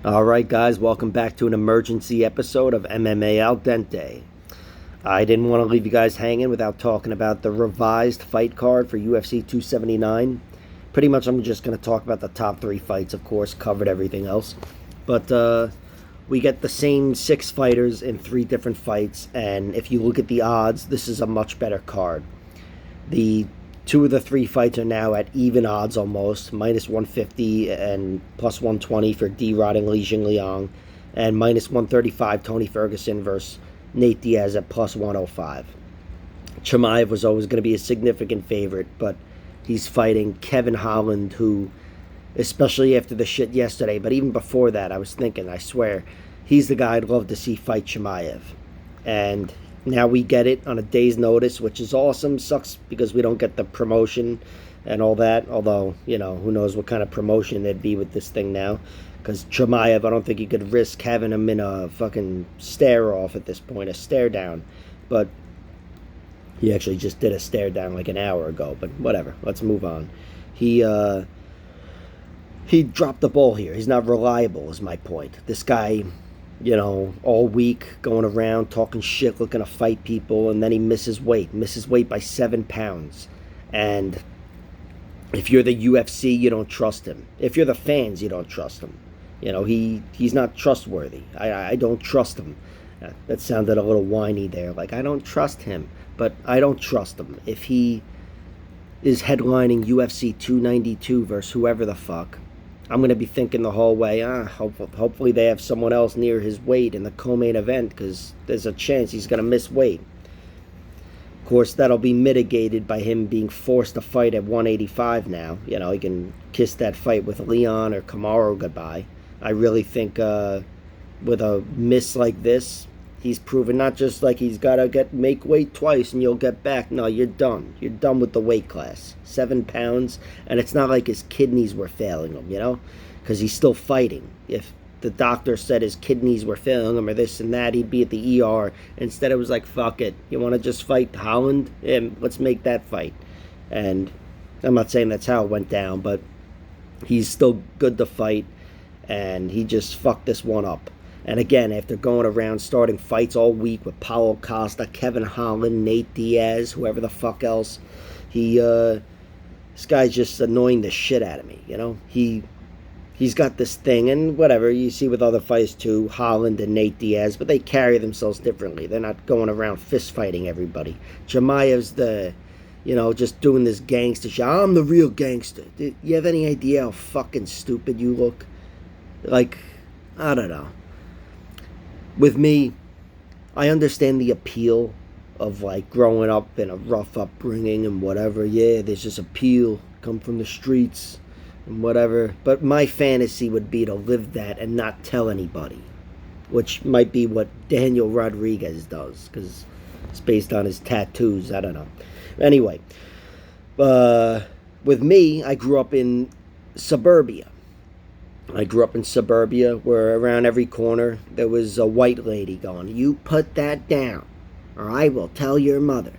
All right, guys, welcome back to an emergency episode of MMA Al Dente. I didn't want to leave you guys hanging without talking about the revised fight card for UFC 279. Pretty much, I'm just going to talk about the top three fights, of course, covered everything else. But we get the same six fighters in three different fights, and if you look at the odds, this is a much better card. The two of the three fights are now at even odds almost, minus 150 and plus 120 for D-Rod and Jingliang, and minus 135 Tony Ferguson versus Nate Diaz at plus 105. Chimaev was always going to be a significant favorite, but he's fighting Kevin Holland, who, especially after the shit yesterday, but even before that, I was thinking, I swear, he's the guy I'd love to see fight Chimaev. And now we get it on a day's notice, which is awesome. Sucks because we don't get the promotion and all that. Although, who knows what kind of promotion there'd be with this thing now. Because Chimaev, I don't think you could risk having him in a fucking stare off at this point, a stare down. But he actually just did a stare down like an hour ago. But whatever, let's move on. He dropped the ball here. He's not reliable, is my point. This guy, all week going around talking shit, looking to fight people, and then he misses weight by 7 pounds. And if you're the UFC, you don't trust him. If you're the fans, you don't trust him. He's not trustworthy. I don't trust him. That sounded a little whiny there. Like, I don't trust him. But I don't trust him. If he is headlining UFC 292 versus whoever the fuck, I'm going to be thinking the whole way, hopefully they have someone else near his weight in the co-main event, because there's a chance he's going to miss weight. Of course, that'll be mitigated by him being forced to fight at 185 now. He can kiss that fight with Leon or Kamaru goodbye. I really think with a miss like this, he's proven not just like he's got to make weight twice and you'll get back. No, you're done. You're done with the weight class. 7 pounds, and it's not like his kidneys were failing him, because he's still fighting. If the doctor said his kidneys were failing him or this and that, he'd be at the ER. Instead, it was like, fuck it. You want to just fight Holland? Yeah, let's make that fight. And I'm not saying that's how it went down, but he's still good to fight, and he just fucked this one up. And again, after going around starting fights all week with Paulo Costa, Kevin Holland, Nate Diaz, whoever the fuck else, this guy's just annoying the shit out of me. He's got this thing, and whatever you see with other fights too, Holland and Nate Diaz, but they carry themselves differently. They're not going around fist fighting everybody. Chimaev's just doing this gangster shit. I'm the real gangster. Do you have any idea how fucking stupid you look? Like, I don't know. With me, I understand the appeal of like growing up in a rough upbringing and whatever. Yeah, there's this appeal, come from the streets and whatever. But my fantasy would be to live that and not tell anybody, which might be what Daniel Rodriguez does, because it's based on his tattoos. I don't know. Anyway, with me, I grew up in suburbia. Where around every corner there was a white lady going, "You put that down, or I will tell your mother."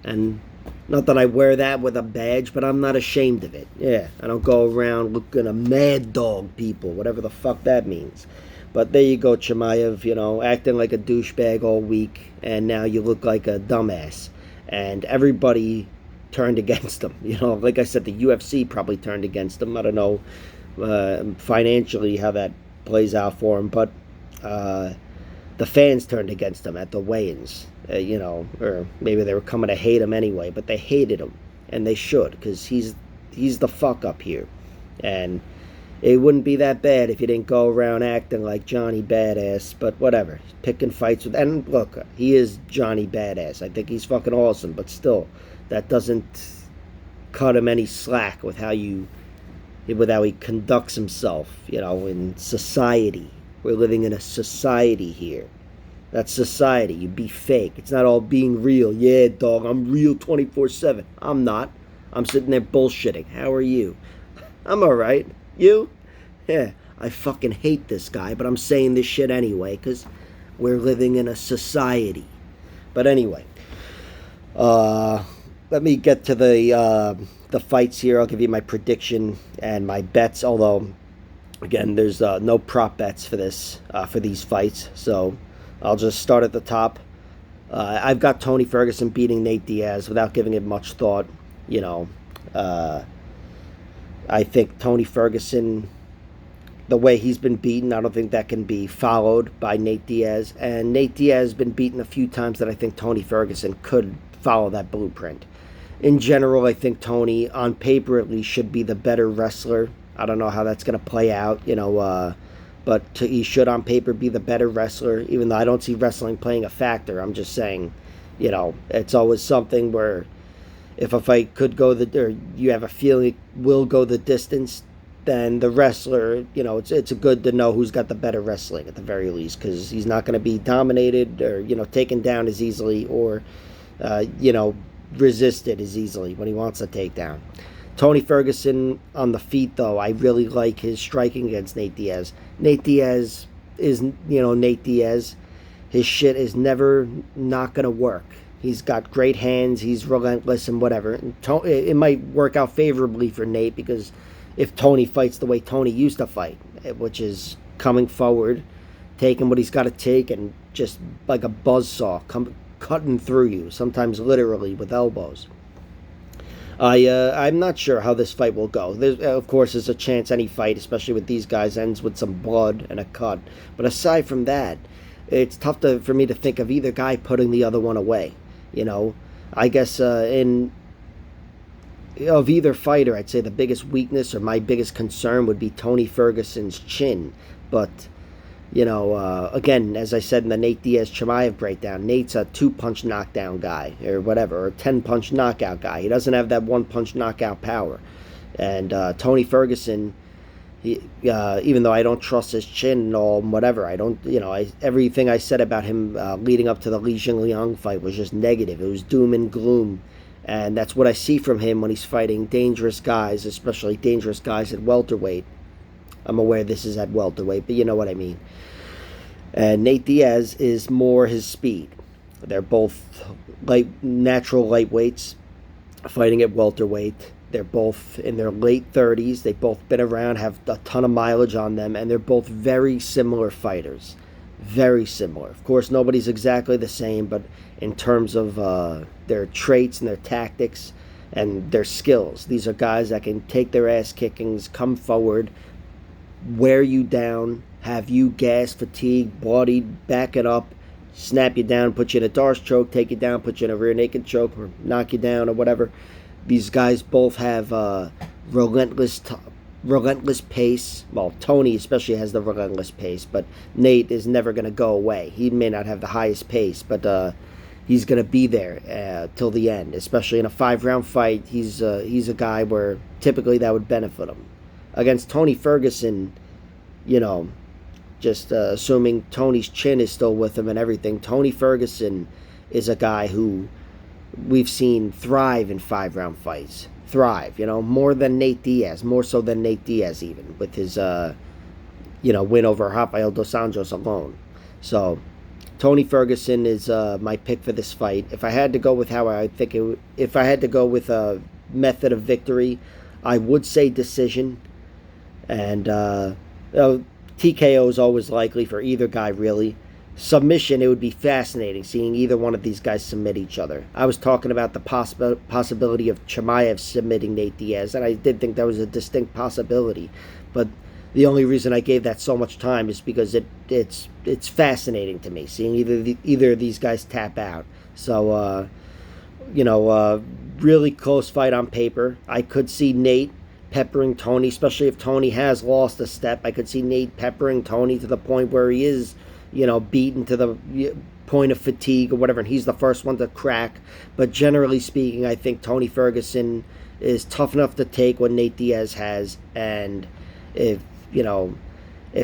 And not that I wear that with a badge, but I'm not ashamed of it. Yeah, I don't go around looking a mad dog people, whatever the fuck that means. But there you go, Chimaev, acting like a douchebag all week, and now you look like a dumbass. And everybody turned against him. Like I said, the UFC probably turned against him. I don't know financially how that plays out for him, but the fans turned against him at the weigh-ins, or maybe they were coming to hate him anyway, but they hated him, and they should, because he's the fuck up here. And it wouldn't be that bad if he didn't go around acting like Johnny Badass, but whatever, picking fights with, and look, he is Johnny Badass. I think he's fucking awesome, but still, that doesn't cut him any slack with how he conducts himself, in society. We're living in a society here. That's society. You be fake. It's not all being real. Yeah, dog, I'm real 24/7. I'm not. I'm sitting there bullshitting. How are you? I'm alright. You? Yeah, I fucking hate this guy, but I'm saying this shit anyway, because we're living in a society. But anyway, let me get to the fights here. I'll give you my prediction and my bets, although Again, there's no prop bets for for these fights, so I'll just start at the top. I've got Tony Ferguson beating Nate Diaz without giving it much thought. You know, uh, I think Tony Ferguson, the way he's been beaten, I don't think that can be followed by Nate Diaz. And Nate Diaz has been beaten a few times that I think Tony Ferguson could follow that blueprint. In general, I think Tony, on paper at least, should be the better wrestler. I don't know how that's going to play out, but he should on paper be the better wrestler, even though I don't see wrestling playing a factor. I'm just saying, it's always something where if a fight could go or you have a feeling it will go the distance, then the wrestler, it's good to know who's got the better wrestling at the very least, because he's not going to be dominated or, taken down as easily or, resisted as easily when he wants a takedown. Tony Ferguson on the feet, though, I really like his striking against Nate Diaz. Nate Diaz is, Nate Diaz. His shit is never not going to work. He's got great hands. He's relentless and whatever. And it might work out favorably for Nate because if Tony fights the way Tony used to fight, which is coming forward, taking what he's got to take, and just like a buzzsaw, cutting through you, sometimes literally with elbows. I'm not sure how this fight will go. Of course, there's a chance any fight, especially with these guys, ends with some blood and a cut. But aside from that, it's tough for me to think of either guy putting the other one away. I guess of either fighter, I'd say the biggest weakness or my biggest concern would be Tony Ferguson's chin. But again, as I said in the Nate Diaz Chimaev breakdown, Nate's a 2-punch knockdown guy or whatever, or 10-punch knockout guy. He doesn't have that 1-punch knockout power. And Tony Ferguson, even though I don't trust his chin and all, whatever, I don't, everything I said about him leading up to the Jingliang fight was just negative. It was doom and gloom. And that's what I see from him when he's fighting dangerous guys, especially dangerous guys at welterweight. I'm aware this is at welterweight, but you know what I mean. And Nate Diaz is more his speed. They're both natural lightweights fighting at welterweight. They're both in their late 30s. They've both been around, have a ton of mileage on them, and they're both very similar fighters. Very similar. Of course, nobody's exactly the same, but in terms of their traits and their tactics and their skills, these are guys that can take their ass kickings, come forward, wear you down, have you gassed, fatigued, bloodied, back it up, snap you down, put you in a Darce choke, take you down, put you in a rear naked choke, or knock you down, or whatever. These guys both have relentless pace. Well, Tony especially has the relentless pace, but Nate is never going to go away. He may not have the highest pace, but he's going to be there till the end. Especially in a 5-round fight, he's a guy where typically that would benefit him. Against Tony Ferguson, just assuming Tony's chin is still with him and everything, Tony Ferguson is a guy who we've seen thrive in 5-round fights. Thrive, more than Nate Diaz, more so than Nate Diaz even, with his, win over Rafael dos Anjos alone. So, Tony Ferguson is my pick for this fight. If I had to go with if I had to go with a method of victory, I would say decision. And TKO is always likely for either guy, really. Submission, it would be fascinating seeing either one of these guys submit each other. I was talking about the possibility of Chimaev submitting Nate Diaz, and I did think that was a distinct possibility. But the only reason I gave that so much time is because it's fascinating to me seeing either of these guys tap out. So, really close fight on paper. I could see Nate peppering Tony, especially if Tony has lost a step. I could see Nate peppering Tony to the point where he is, beaten to the point of fatigue or whatever, and he's the first one to crack. But generally speaking, I think Tony Ferguson is tough enough to take what Nate Diaz has, and if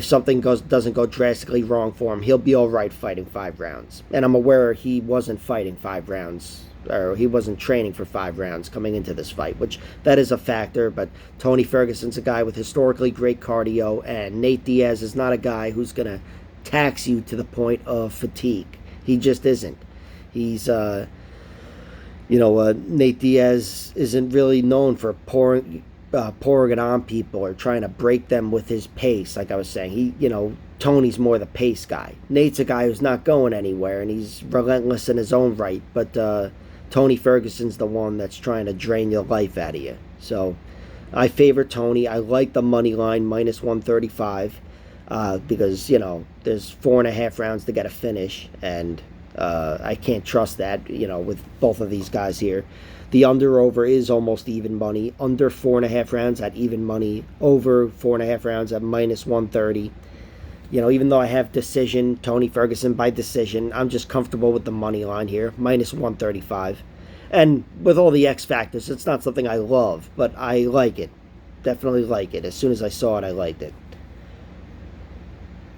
something doesn't go drastically wrong for him, he'll be all right fighting 5 rounds. And I'm aware he wasn't fighting 5 rounds, or he wasn't training for 5 rounds coming into this fight, which that is a factor. But Tony Ferguson's a guy with historically great cardio, and Nate Diaz is not a guy who's going to tax you to the point of fatigue. He just isn't. He's, Nate Diaz isn't really known for pouring it on people or trying to break them with his pace. Like I was saying, Tony's more the pace guy. Nate's a guy who's not going anywhere, and he's relentless in his own right. But Tony Ferguson's the one that's trying to drain your life out of you. So I favor Tony. I like the money line minus 135 because, there's 4.5 rounds to get a finish, and I can't trust that, with both of these guys here. The under-over is almost even money. Under 4.5 rounds at even money. Over 4.5 rounds at minus 130. Even though I have decision, Tony Ferguson by decision, I'm just comfortable with the money line here, minus 135. And with all the X factors, it's not something I love, but I like it. Definitely like it. As soon as I saw it, I liked it.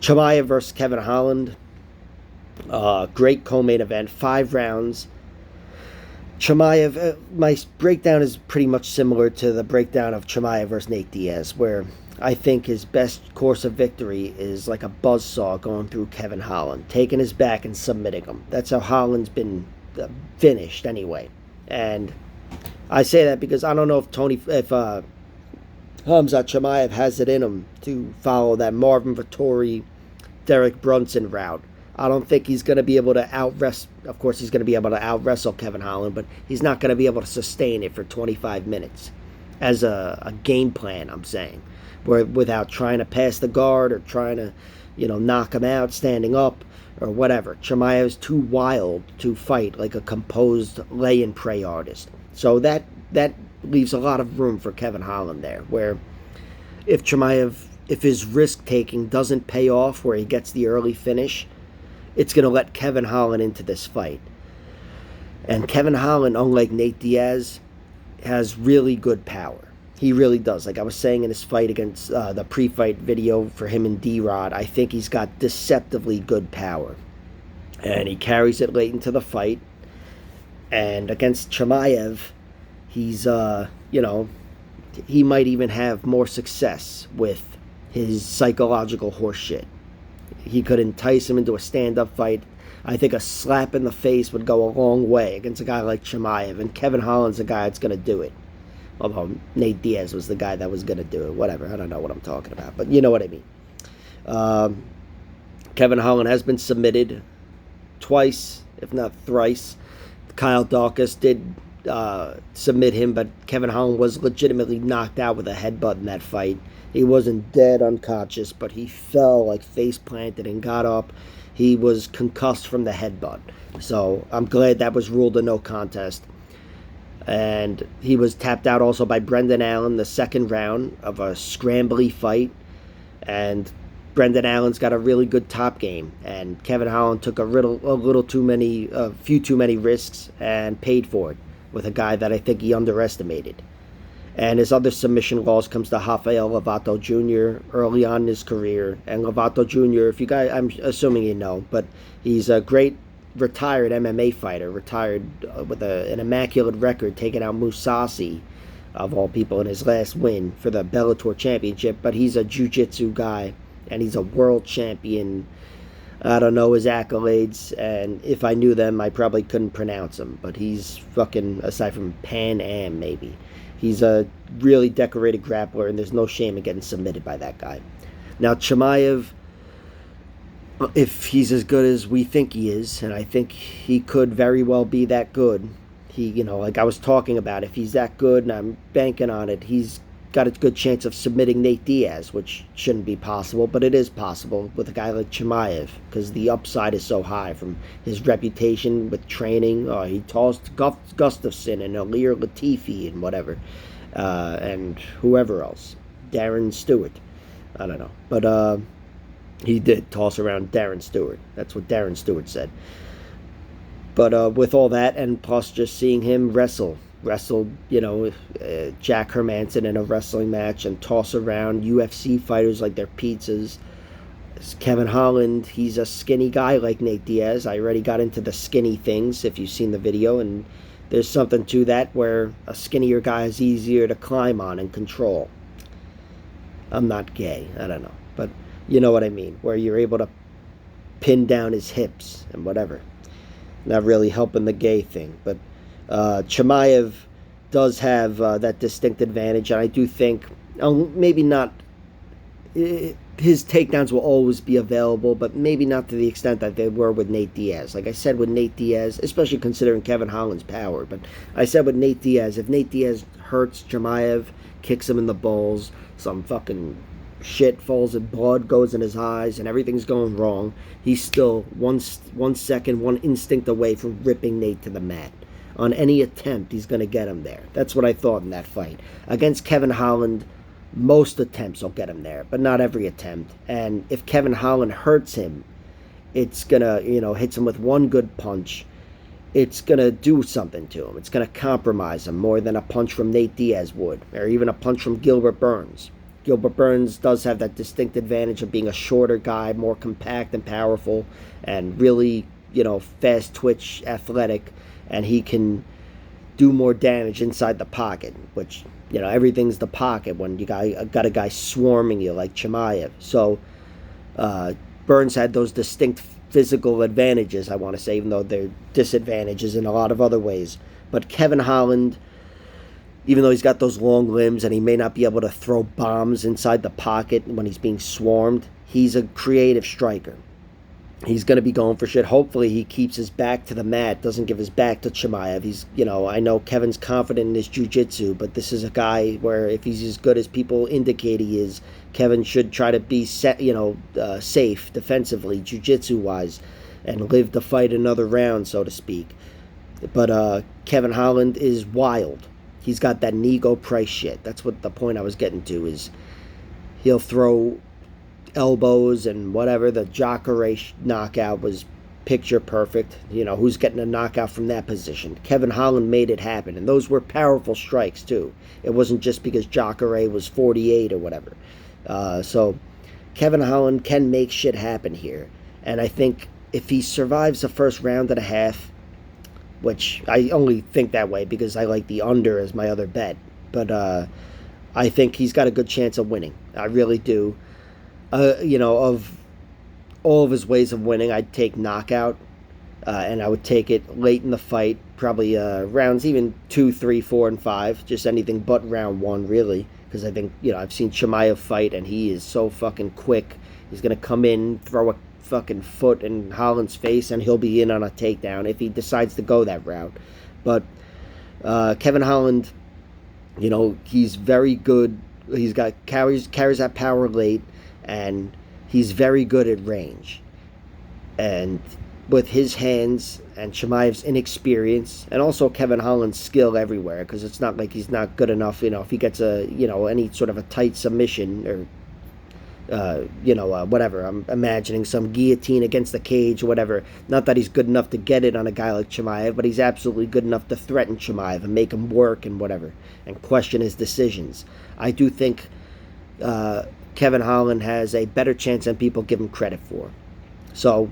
Chimaev versus Kevin Holland. Great co-main event, 5 rounds. Chimaev, my breakdown is pretty much similar to the breakdown of Chimaev versus Nate Diaz, where I think his best course of victory is like a buzzsaw going through Kevin Holland, taking his back and submitting him. That's how Holland's been finished anyway. And I say that because I don't know if Khamzat Chimaev has it in him to follow that Marvin Vettori, Derek Brunson route. I don't think he's going to be able to of course he's going to be able to out-wrestle Kevin Holland, but he's not going to be able to sustain it for 25 minutes as a game plan, I'm saying, without trying to pass the guard or trying to, knock him out standing up or whatever. Chimaev's too wild to fight like a composed lay and pray artist. So that leaves a lot of room for Kevin Holland there, where if his risk-taking doesn't pay off where he gets the early finish, it's going to let Kevin Holland into this fight. And Kevin Holland, unlike Nate Diaz, has really good power. He really does. Like I was saying in his fight against the pre-fight video for him and D-Rod, I think he's got deceptively good power. And he carries it late into the fight. And against Chimaev, he's, he might even have more success with his psychological horseshit. He could entice him into a stand-up fight. I think a slap in the face would go a long way against a guy like Chimaev, and Kevin Holland's the guy that's going to do it. Although Nate Diaz was the guy that was going to do it. Whatever, I don't know what I'm talking about, but you know what I mean. Kevin Holland has been submitted twice, if not thrice. Kyle Dawkins did submit him, but Kevin Holland was legitimately knocked out with a headbutt in that fight. He wasn't dead unconscious, but he fell like face planted and got up. He was concussed from the headbutt. So I'm glad that was ruled a no contest. And he was tapped out also by Brendan Allen the second round of a scrambly fight. And Brendan Allen's got a really good top game. And Kevin Holland took a few too many risks and paid for it with a guy that I think he underestimated. And his other submission loss comes to Rafael Lovato Jr. early on in his career. And Lovato Jr., if you guys, I'm assuming you know, but he's a great retired MMA fighter, retired with an immaculate record, taking out Musasi, of all people, in his last win for the Bellator Championship. But he's a jiu-jitsu guy, and he's a world champion. I don't know his accolades, and if I knew them, I probably couldn't pronounce them. But he's fucking, aside from Pan Am, maybe. He's a really decorated grappler, and there's no shame in getting submitted by that guy. Now, Chimaev, if he's as good as we think he is, and I think he could very well be that good, like I was talking about, if he's that good, and I'm banking on it, he's got a good chance of submitting Nate Diaz, which shouldn't be possible, but it is possible with a guy like Chimaev, because the upside is so high from his reputation with training. He tossed Gustafsson and Alir Latifi and whatever, and whoever else, Darren Stewart, I don't know, but he did toss around Darren Stewart. That's what Darren Stewart said. But with all that, and plus just seeing him wrestled, Jack Hermanson in a wrestling match and toss around UFC fighters like they're pizzas. Kevin Holland, he's a skinny guy like Nate Diaz. I already got into the skinny things if you've seen the video, and there's something to that where a skinnier guy is easier to climb on and control. I'm not gay, I don't know, but you know what I mean, where you're able to pin down his hips and whatever. Not really helping the gay thing, but Chimaev, does have that distinct advantage, and I do think maybe not. His takedowns will always be available, but maybe not to the extent that they were with Nate Diaz. Like I said with Nate Diaz, especially considering Kevin Holland's power, but I said with Nate Diaz, if Nate Diaz hurts Chimaev, kicks him in the balls, some fucking shit falls and blood goes in his eyes and everything's going wrong, he's still one second, one instinct away from ripping Nate to the mat. On any attempt, he's going to get him there. That's what I thought in that fight. Against Kevin Holland, most attempts will get him there, but not every attempt. And if Kevin Holland hurts him, it's going to, hits him with one good punch. It's going to do something to him. It's going to compromise him more than a punch from Nate Diaz would, or even a punch from Gilbert Burns. Gilbert Burns does have that distinct advantage of being a shorter guy, more compact and powerful, and really, fast twitch, athletic, and he can do more damage inside the pocket, which, everything's the pocket when you got a guy swarming you like Chimaev. So Burns had those distinct physical advantages, I want to say, even though they're disadvantages in a lot of other ways. But Kevin Holland, even though he's got those long limbs and he may not be able to throw bombs inside the pocket when he's being swarmed, he's a creative striker. He's going to be going for shit. Hopefully he keeps his back to the mat, doesn't give his back to Chimaev. He's, I know Kevin's confident in his jiu-jitsu, but this is a guy where if he's as good as people indicate he is, Kevin should try to be safe defensively, jiu-jitsu-wise, and live to fight another round, so to speak. But Kevin Holland is wild. He's got that Nego Price shit. That's what the point I was getting to is he'll throw elbows and whatever. The Jacare knockout was picture perfect. Who's getting a knockout from that position? Kevin Holland made it happen, and those were powerful strikes too. It wasn't just because Jacare was 48 or whatever. So Kevin Holland can make shit happen here, and I think if he survives the first round and a half, which I only think that way because I like the under as my other bet, but I think he's got a good chance of winning. I really do. Of all of his ways of winning, I'd take knockout, and I would take it late in the fight, probably rounds even 2, 3, 4, and 5, just anything but round 1, really, because I think, I've seen Chimaev fight, and he is so fucking quick. He's going to come in, throw a fucking foot in Holland's face, and he'll be in on a takedown if he decides to go that route. But Kevin Holland, he's very good. He's got carries that power late, and he's very good at range. And with his hands and Chimaev's inexperience, and also Kevin Holland's skill everywhere, because it's not like he's not good enough, if he gets any sort of a tight submission or whatever. I'm imagining some guillotine against the cage or whatever. Not that he's good enough to get it on a guy like Chimaev, but he's absolutely good enough to threaten Chimaev and make him work and whatever, and question his decisions. I do think Kevin Holland has a better chance than people give him credit for. So,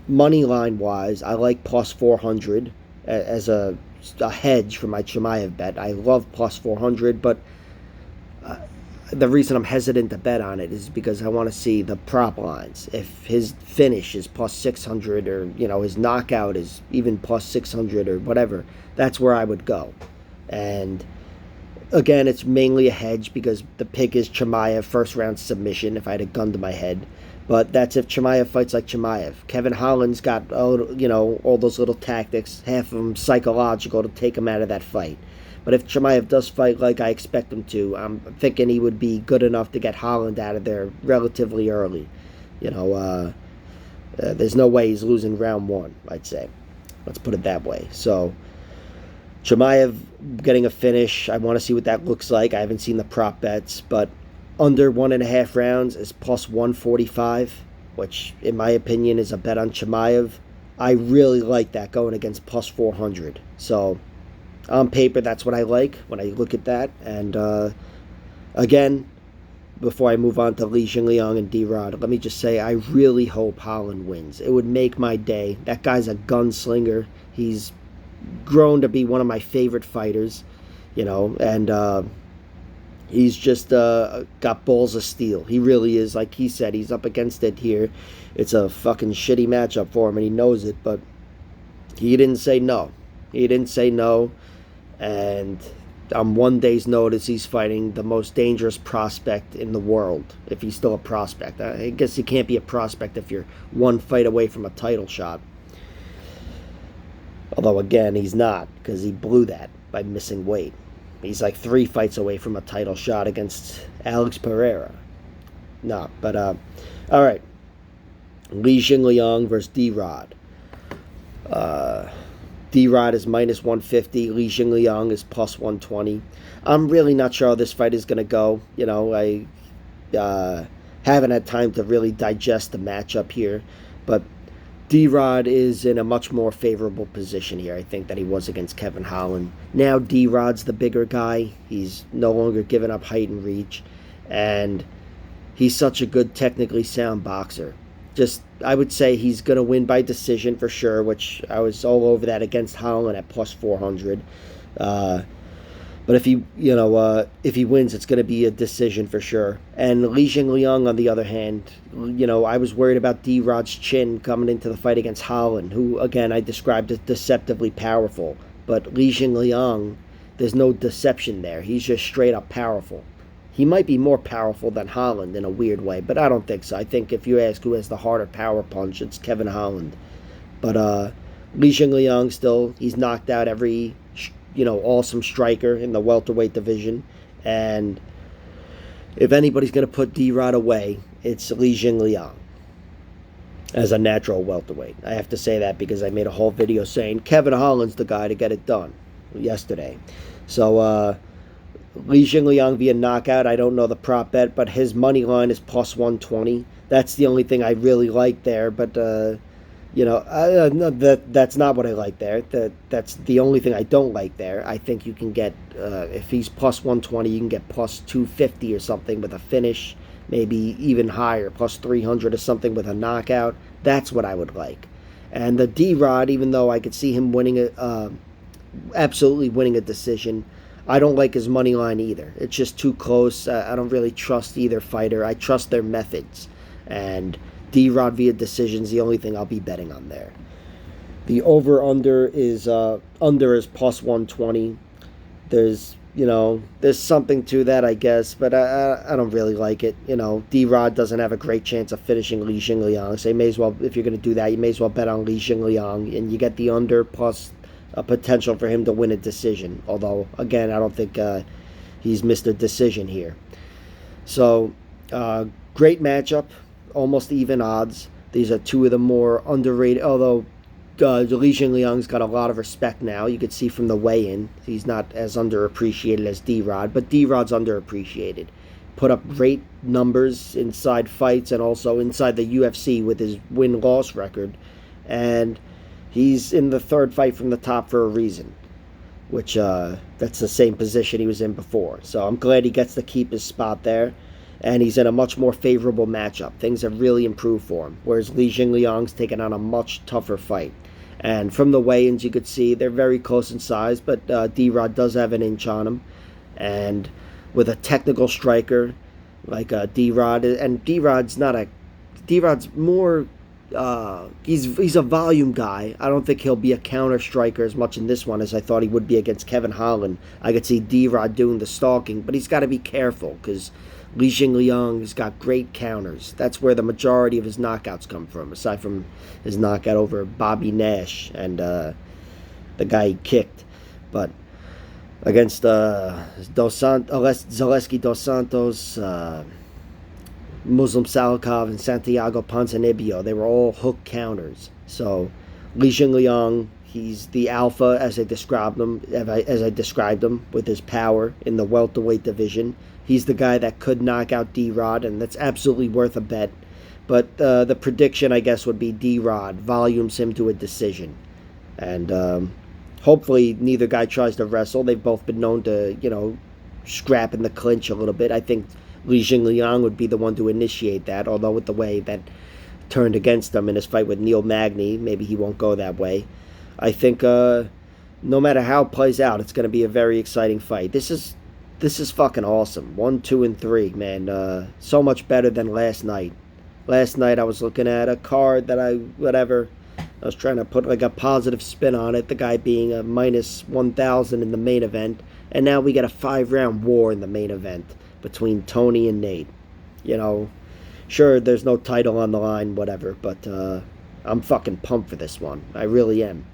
money line wise, I like plus 400 as a hedge for my Chimaev bet. I love plus 400, but the reason I'm hesitant to bet on it is because I want to see the prop lines. If his finish is plus 600 or, his knockout is even plus 600 or whatever, that's where I would go. And again, it's mainly a hedge because the pick is Chimaev, first round submission if I had a gun to my head. But that's if Chimaev fights like Chimaev. Kevin Holland's got, all those little tactics, half of them psychological, to take him out of that fight. But if Chimaev does fight like I expect him to, I'm thinking he would be good enough to get Holland out of there relatively early. There's no way he's losing round 1, I'd say. Let's put it that way. So, Chimaev getting a finish, I want to see what that looks like. I haven't seen the prop bets, but under 1.5 rounds is plus 145, which in my opinion is a bet on Chimaev. I really like that going against plus 400. So on paper, that's what I like when I look at that. And again, before I move on to Li Jingliang and D-Rod, let me just say I really hope Holland wins. It would make my day. That guy's a gunslinger. He's grown to be one of my favorite fighters, and he's just got balls of steel. He really is. Like he said, he's up against it here. It's a fucking shitty matchup for him, and he knows it, but he didn't say no. He didn't say no, and On one day's notice, he's fighting the most dangerous prospect in the world, if he's still a prospect. I guess he can't be a prospect if you're one fight away from a title shot. Although, again, he's not, because he blew that by missing weight. He's like 3 fights away from a title shot against Alex Pereira. No, but, all right. Li Jingliang versus D-Rod. D-Rod is minus 150. Li Jingliang is plus 120. I'm really not sure how this fight is going to go. You know, I haven't had time to really digest the matchup here. But D-Rod is in a much more favorable position here, I think, than he was against Kevin Holland. Now D-Rod's the bigger guy. He's no longer giving up height and reach. And he's such a good, technically sound boxer. I would say he's going to win by decision for sure, which I was all over that against Holland at plus 400. But if he wins, it's going to be a decision for sure. And Li Jingliang, on the other hand, I was worried about D-Rod's chin coming into the fight against Holland, who, again, I described as deceptively powerful. But Li Jingliang, there's no deception there. He's just straight up powerful. He might be more powerful than Holland in a weird way, but I don't think so. I think if you ask who has the harder power punch, it's Kevin Holland. But Li Jingliang still, he's knocked out every, awesome striker in the welterweight division. And if anybody's going to put D-Rod away, it's Li Jingliang as a natural welterweight. I have to say that because I made a whole video saying Kevin Holland's the guy to get it done yesterday. So, Li Jingliang via knockout, I don't know the prop bet, but his money line is plus 120. That's the only thing I really like there, but, no, that's not what I like there. That's the only thing I don't like there. I think you can get, if he's plus 120, you can get plus 250 or something with a finish, maybe even higher, plus 300 or something with a knockout. That's what I would like. And the D-Rod, even though I could see him winning absolutely winning a decision, I don't like his money line either. It's just too close. I don't really trust either fighter. I trust their methods. And D-Rod via decision's the only thing I'll be betting on there. The over-under is plus 120. There's something to that, I guess, but I don't really like it. D-Rod doesn't have a great chance of finishing Li Jingliang. So you may as well, if you're going to do that, you may as well bet on Li Jingliang, and you get the under plus a potential for him to win a decision. Although, again, I don't think he's missed a decision here. So, great matchup, almost even odds. These are two of the more underrated, although Li Jingliang's got a lot of respect now. You could see from the weigh-in, he's not as underappreciated as D-Rod, but D-Rod's underappreciated. Put up great numbers inside fights and also inside the UFC with his win-loss record. And he's in the 3rd fight from the top for a reason, which that's the same position he was in before. So I'm glad he gets to keep his spot there, and he's in a much more favorable matchup. Things have really improved for him, whereas Li Jingliang's taken on a much tougher fight. And from the weigh-ins, you could see they're very close in size, but D-Rod does have an inch on him. And with a technical striker like D-Rod, and D-Rod's more... he's a volume guy. I don't think he'll be a counter striker as much in this one as I thought he would be against Kevin Holland. I could see D-Rod doing the stalking, but he's got to be careful because Li Jingliang's got great counters. That's where the majority of his knockouts come from, aside from his knockout over Bobby Nash and the guy he kicked. But against Zaleski Dos Santos, Muslim Salikov, and Santiago Ponzinibbio, they were all hook counters. So Li Jingliang, he's the alpha as I described him with his power in the welterweight division. He's the guy that could knock out D-Rod, and that's absolutely worth a bet. But the prediction, I guess, would be D-Rod volumes him to a decision. And hopefully neither guy tries to wrestle. They've both been known to, scrap in the clinch a little bit. I think Li Jingliang would be the one to initiate that, although with the way that turned against him in his fight with Neil Magny, maybe he won't go that way. I think no matter how it plays out, it's going to be a very exciting fight. This is fucking awesome. 1, 2, and 3, man. So much better than last night. Last night I was looking at a card that I was trying to put like a positive spin on it, the guy being a minus 1,000 in the main event. And now we got a 5-round war in the main event between Tony and Nate. You know, sure, there's no title on the line, whatever, but I'm fucking pumped for this one. I really am.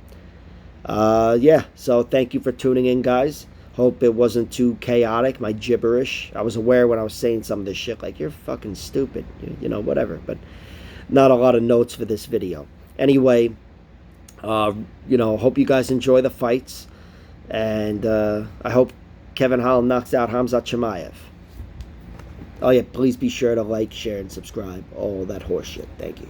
Yeah, so thank you for tuning in, guys. Hope it wasn't too chaotic, my gibberish. I was aware when I was saying some of this shit, like, you're fucking stupid, you know, whatever. But not a lot of notes for this video. Anyway, you know, hope you guys enjoy the fights. And I hope Kevin Holland knocks out Khamzat Chimaev. Oh, yeah, please be sure to like, share, and subscribe. All that horse shit. Thank you.